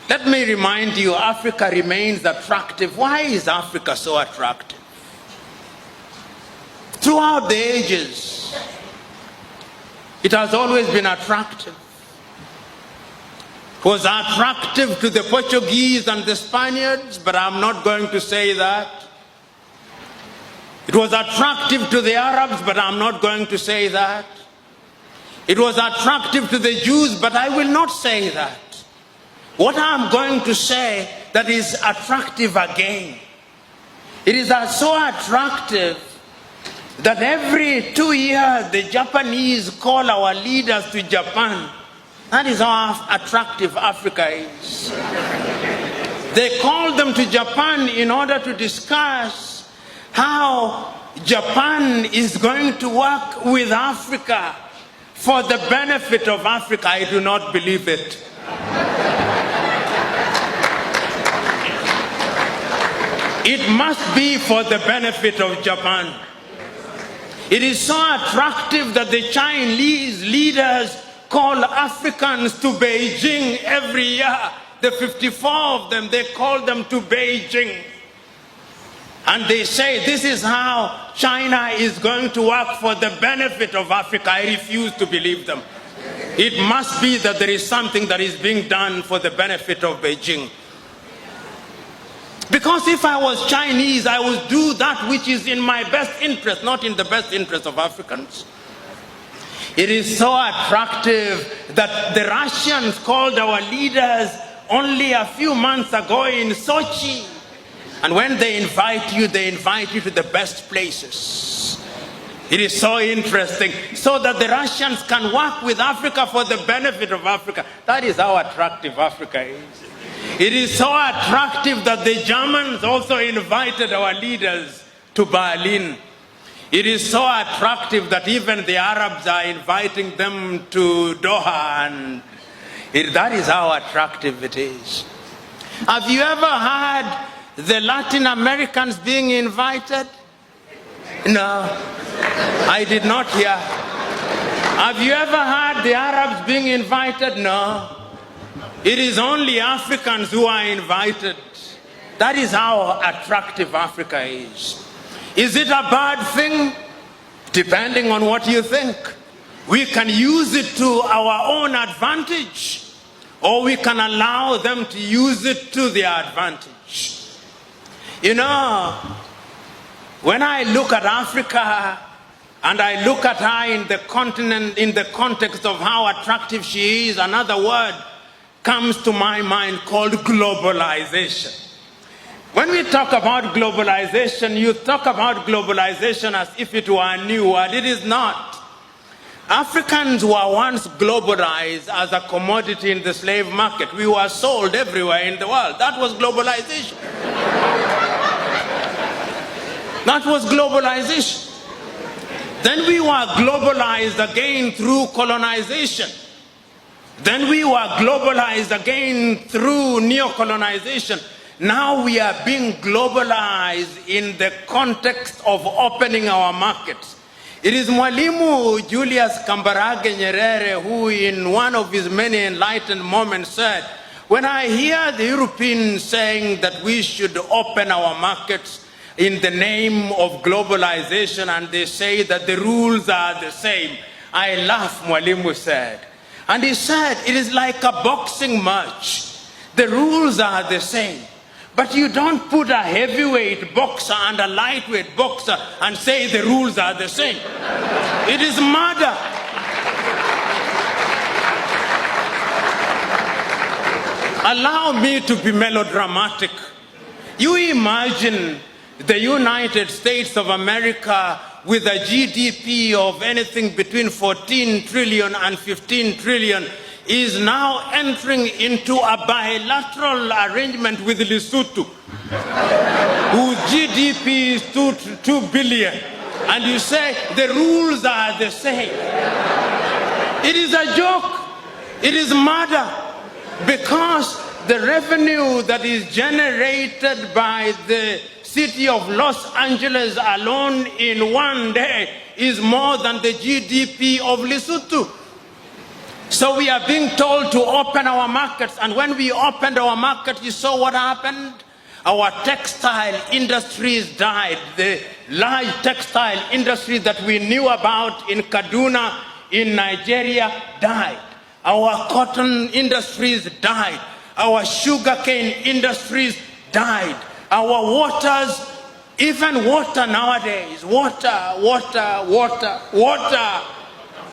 Let me remind you, Africa remains attractive. Why is Africa so attractive? Throughout the ages, it has always been attractive. It was attractive to the Portuguese and the Spaniards, but I'm not going to say that. It was attractive to the Arabs, but I'm not going to say that. It was attractive to the Jews, but I will not say that. What I'm going to say that is attractive again. It is so attractive that every 2 years the Japanese call our leaders to Japan. That is how attractive Africa is. They call them to Japan in order to discuss how Japan is going to work with Africa for the benefit of Africa. I do not believe it. It must be for the benefit of Japan. It is so attractive that the Chinese leaders call Africans to Beijing every year. The 54 of them, they call them to Beijing. And they say this is how China is going to work for the benefit of Africa. I refuse to believe them. It must be that there is something that is being done for the benefit of Beijing. Because if I was Chinese, I would do that which is in my best interest, not in the best interest of Africans. It is so attractive that the Russians called our leaders only a few months ago in Sochi. And when they invite you to the best places. It is so interesting, so that the Russians can work with Africa for the benefit of Africa. That is how attractive Africa is. It is so attractive that the Germans also invited our leaders to Berlin. It is so attractive that even the Arabs are inviting them to Doha, and that is how attractive it is. Have you ever heard the Latin Americans being invited? No, I did not hear. Have you ever heard the Arabs being invited? No. It is only Africans who are invited. That is how attractive Africa is. Is it a bad thing? Depending on what you think. We can use it to our own advantage, or we can allow them to use it to their advantage. You know, when I look at Africa and I look at her in the continent, in the context of how attractive she is, another word comes to my mind called globalization. When we talk about globalization, you talk about globalization as if it were a new word. It is not. Africans were once globalized as a commodity in the slave market. We were sold everywhere in the world. That was globalization. That was globalization. Then we were globalized again through colonization. Then we were globalized again through neo-colonization. Now we are being globalized in the context of opening our markets. It is Mwalimu Julius Kambarage Nyerere who in one of his many enlightened moments said, when I hear the Europeans saying that we should open our markets in the name of globalization and they say that the rules are the same, I laugh, Mwalimu said. And he said, it is like a boxing match. The rules are the same. But you don't put a heavyweight boxer and a lightweight boxer and say the rules are the same. It is murder. Allow me to be melodramatic. You imagine the United States of America with a GDP of anything between 14 trillion and 15 trillion is now entering into a bilateral arrangement with Lesotho, whose GDP is 2 billion. And you say the rules are the same. It is a joke. It is murder. Because the revenue that is generated by the city of Los Angeles alone in one day is more than the GDP of Lesotho. So we are being told to open our markets, and when we opened our market, you saw what happened? Our textile industries died. The large textile industries that we knew about in Kaduna, in Nigeria, died. Our cotton industries died. Our sugarcane industries died. Our waters, even water nowadays, water